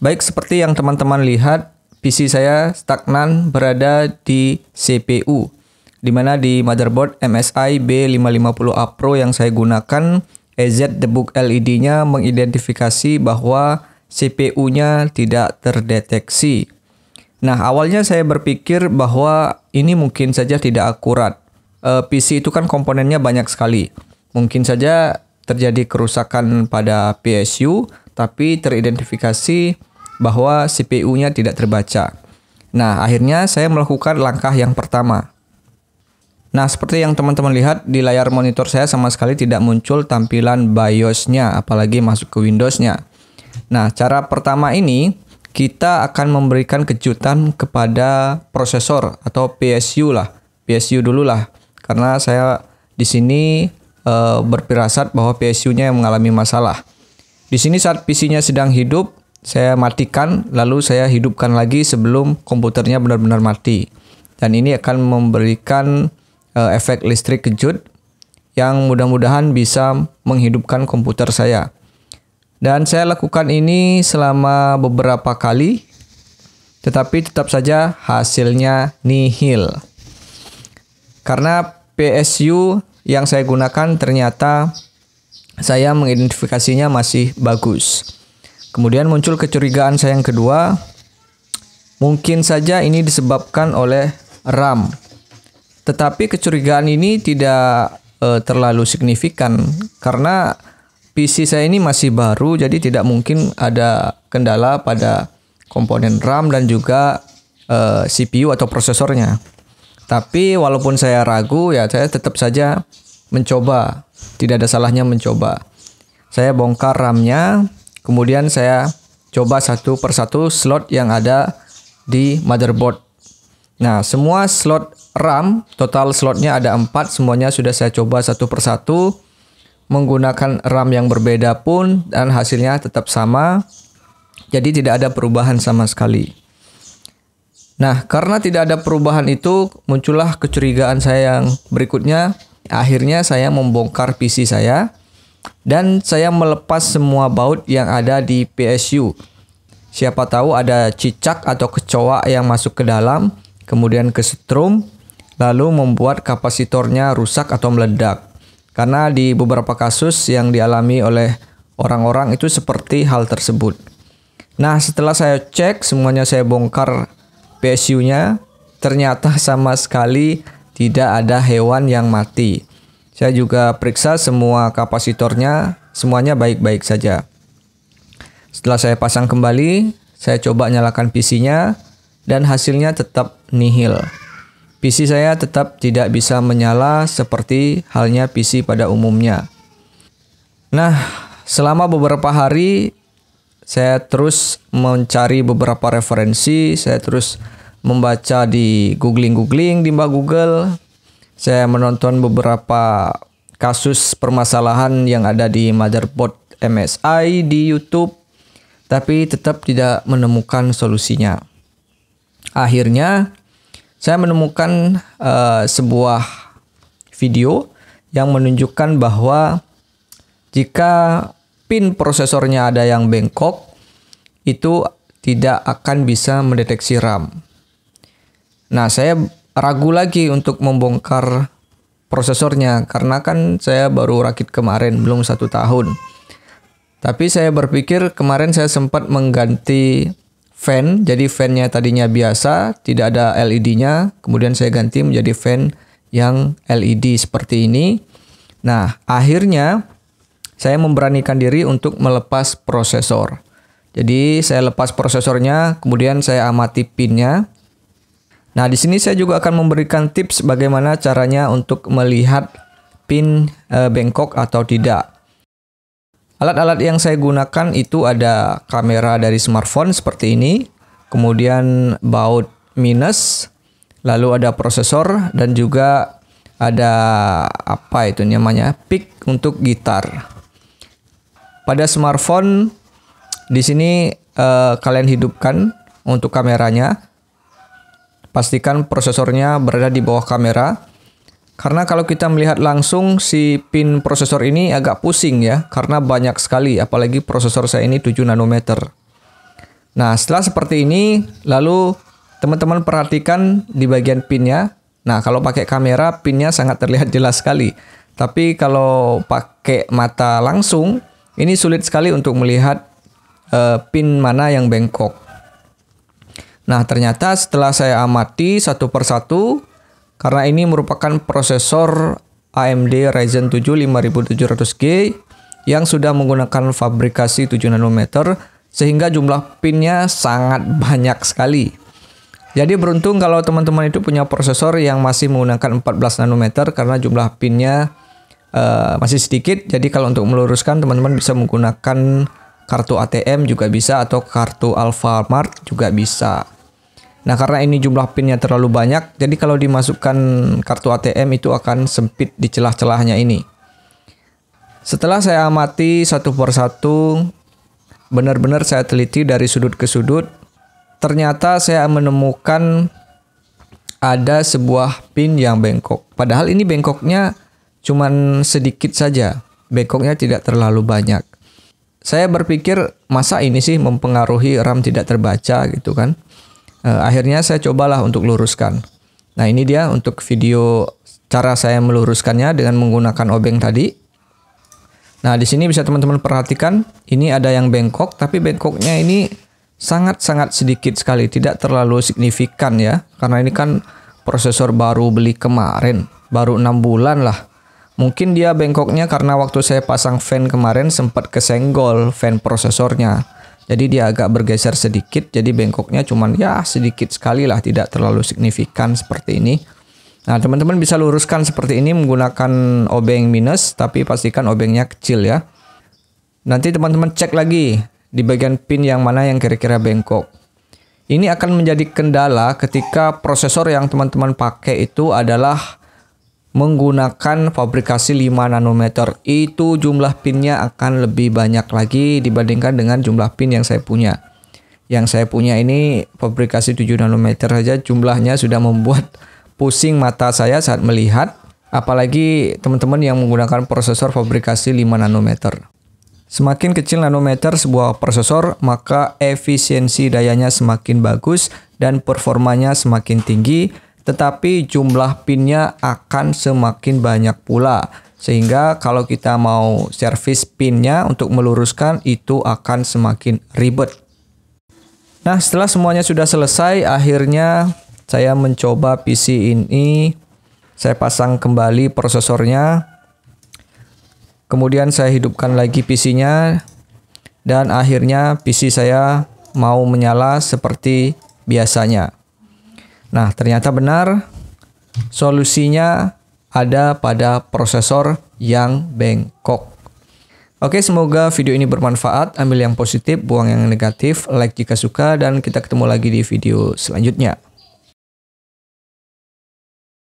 Baik seperti yang teman-teman lihat, PC saya stagnan berada di CPU, di mana di motherboard MSI B550A Pro yang saya gunakan, EZ Debug LED-nya mengidentifikasi bahwa CPU-nya tidak terdeteksi. Nah, awalnya saya berpikir bahwa ini mungkin saja tidak akurat. PC itu kan komponennya banyak sekali. Mungkin saja terjadi kerusakan pada PSU, tapi teridentifikasi bahwa CPU-nya tidak terbaca. Nah, akhirnya saya melakukan langkah yang pertama. Nah, seperti yang teman-teman lihat di layar monitor saya sama sekali tidak muncul tampilan BIOS-nya, apalagi masuk ke Windows-nya. Nah, cara pertama ini kita akan memberikan kejutan kepada prosesor atau PSU lah. PSU dulu lah, karena saya di sini berfirasat bahwa PSU-nya yang mengalami masalah. Di sini saat PC-nya sedang hidup, saya matikan, lalu saya hidupkan lagi sebelum komputernya benar-benar mati. Dan ini akan memberikan efek listrik kejut yang mudah-mudahan bisa menghidupkan komputer saya. Dan saya lakukan ini selama beberapa kali, tetapi tetap saja hasilnya nihil. Karena PSU yang saya gunakan ternyata saya mengidentifikasinya masih bagus. Kemudian muncul kecurigaan saya yang kedua, mungkin saja ini disebabkan oleh RAM. Tetapi kecurigaan ini tidak terlalu signifikan karena PC saya ini masih baru, jadi tidak mungkin ada kendala pada komponen RAM dan juga CPU atau prosesornya. Tapi walaupun saya ragu, ya saya tetap saja mencoba. Tidak ada salahnya mencoba. Saya bongkar RAM-nya. Kemudian saya coba satu persatu slot yang ada di motherboard. Nah, semua slot RAM, total slotnya ada 4, semuanya sudah saya coba satu persatu. Menggunakan RAM yang berbeda pun dan hasilnya tetap sama. Jadi tidak ada perubahan sama sekali. Nah, karena tidak ada perubahan itu, muncullah kecurigaan saya yang berikutnya. Akhirnya saya membongkar PC saya. Dan saya melepas semua baut yang ada di PSU. Siapa tahu ada cicak atau kecoa yang masuk ke dalam, kemudian kesetrum, lalu membuat kapasitornya rusak atau meledak. Karena di beberapa kasus yang dialami oleh orang-orang itu seperti hal tersebut. Nah, setelah saya cek, semuanya saya bongkar PSU-nya, ternyata sama sekali tidak ada hewan yang mati. Saya juga periksa semua kapasitornya, semuanya baik-baik saja. Setelah saya pasang kembali, saya coba nyalakan PC-nya dan hasilnya tetap nihil. PC saya tetap tidak bisa menyala seperti halnya PC pada umumnya. Nah, selama beberapa hari saya terus mencari beberapa referensi, saya terus membaca di googling di Mbak Google. Saya menonton beberapa kasus permasalahan yang ada di motherboard MSI di YouTube, tapi tetap tidak menemukan solusinya. Akhirnya, saya menemukan sebuah video yang menunjukkan bahwa jika pin prosesornya ada yang bengkok, itu tidak akan bisa mendeteksi RAM. Nah, saya ragu lagi untuk membongkar prosesornya karena kan saya baru rakit kemarin, belum 1 tahun. Tapi saya berpikir kemarin saya sempat mengganti fan, jadi fan-nya tadinya biasa, tidak ada LED-nya, kemudian saya ganti menjadi fan yang LED seperti ini. Nah, akhirnya saya memberanikan diri untuk melepas prosesor. Jadi saya lepas prosesornya, kemudian saya amati pinnya. Nah, di sini saya juga akan memberikan tips bagaimana caranya untuk melihat pin bengkok atau tidak. Alat-alat yang saya gunakan itu ada kamera dari smartphone seperti ini, kemudian baut minus, lalu ada prosesor dan juga ada apa itu namanya, pick untuk gitar. Pada smartphone di sini kalian hidupkan untuk kameranya. Pastikan prosesornya berada di bawah kamera. Karena kalau kita melihat langsung si pin prosesor ini agak pusing ya. Karena banyak sekali, apalagi prosesor saya ini 7 nanometer. Nah, setelah seperti ini, lalu teman-teman perhatikan di bagian pinnya. Nah, kalau pakai kamera, pinnya sangat terlihat jelas sekali. Tapi kalau pakai mata langsung, ini sulit sekali untuk melihat pin mana yang bengkok. Nah, ternyata setelah saya amati satu persatu, karena ini merupakan prosesor AMD Ryzen 7 5700G yang sudah menggunakan fabrikasi 7 nanometer, sehingga jumlah pinnya sangat banyak sekali. Jadi beruntung kalau teman-teman itu punya prosesor yang masih menggunakan 14 nanometer karena jumlah pinnya masih sedikit. Jadi kalau untuk meluruskan teman-teman bisa menggunakan kartu ATM juga bisa, atau kartu Alfamart juga bisa. Nah, karena ini jumlah pinnya terlalu banyak, jadi kalau dimasukkan kartu ATM itu akan sempit di celah-celahnya ini. Setelah saya amati satu persatu, benar-benar saya teliti dari sudut ke sudut, ternyata saya menemukan ada sebuah pin yang bengkok. Padahal ini bengkoknya cuman sedikit saja, bengkoknya tidak terlalu banyak. Saya berpikir masa ini sih mempengaruhi RAM tidak terbaca gitu kan. Akhirnya saya cobalah untuk luruskan. Nah, ini dia untuk video cara saya meluruskannya dengan menggunakan obeng tadi. Nah, di sini bisa teman-teman perhatikan, ini ada yang bengkok, tapi bengkoknya ini sangat-sangat sedikit sekali, tidak terlalu signifikan ya. Karena ini kan prosesor baru beli kemarin, baru 6 bulan lah. Mungkin dia bengkoknya karena waktu saya pasang fan kemarin sempat kesenggol fan prosesornya. Jadi dia agak bergeser sedikit, jadi bengkoknya cuman ya sedikit sekali lah, tidak terlalu signifikan seperti ini. Nah, teman-teman bisa luruskan seperti ini menggunakan obeng minus, tapi pastikan obengnya kecil ya. Nanti teman-teman cek lagi di bagian pin yang mana yang kira-kira bengkok. Ini akan menjadi kendala ketika prosesor yang teman-teman pakai itu adalah menggunakan fabrikasi 5 nanometer. Itu jumlah pinnya akan lebih banyak lagi dibandingkan dengan jumlah pin yang saya punya. Yang saya punya ini fabrikasi 7 nanometer saja jumlahnya sudah membuat pusing mata saya saat melihat, apalagi teman-teman yang menggunakan prosesor fabrikasi 5 nanometer. Semakin kecil nanometer sebuah prosesor, maka efisiensi dayanya semakin bagus dan performanya semakin tinggi, tetapi jumlah pinnya akan semakin banyak pula. Sehingga kalau kita mau servis pinnya untuk meluruskan itu akan semakin ribet. Nah, setelah semuanya sudah selesai, akhirnya saya mencoba PC ini, saya pasang kembali prosesornya, kemudian saya hidupkan lagi PC-nya, dan akhirnya PC saya mau menyala seperti biasanya. Nah, ternyata benar, solusinya ada pada prosesor yang bengkok. Oke, semoga video ini bermanfaat, ambil yang positif, buang yang negatif, like jika suka, dan kita ketemu lagi di video selanjutnya.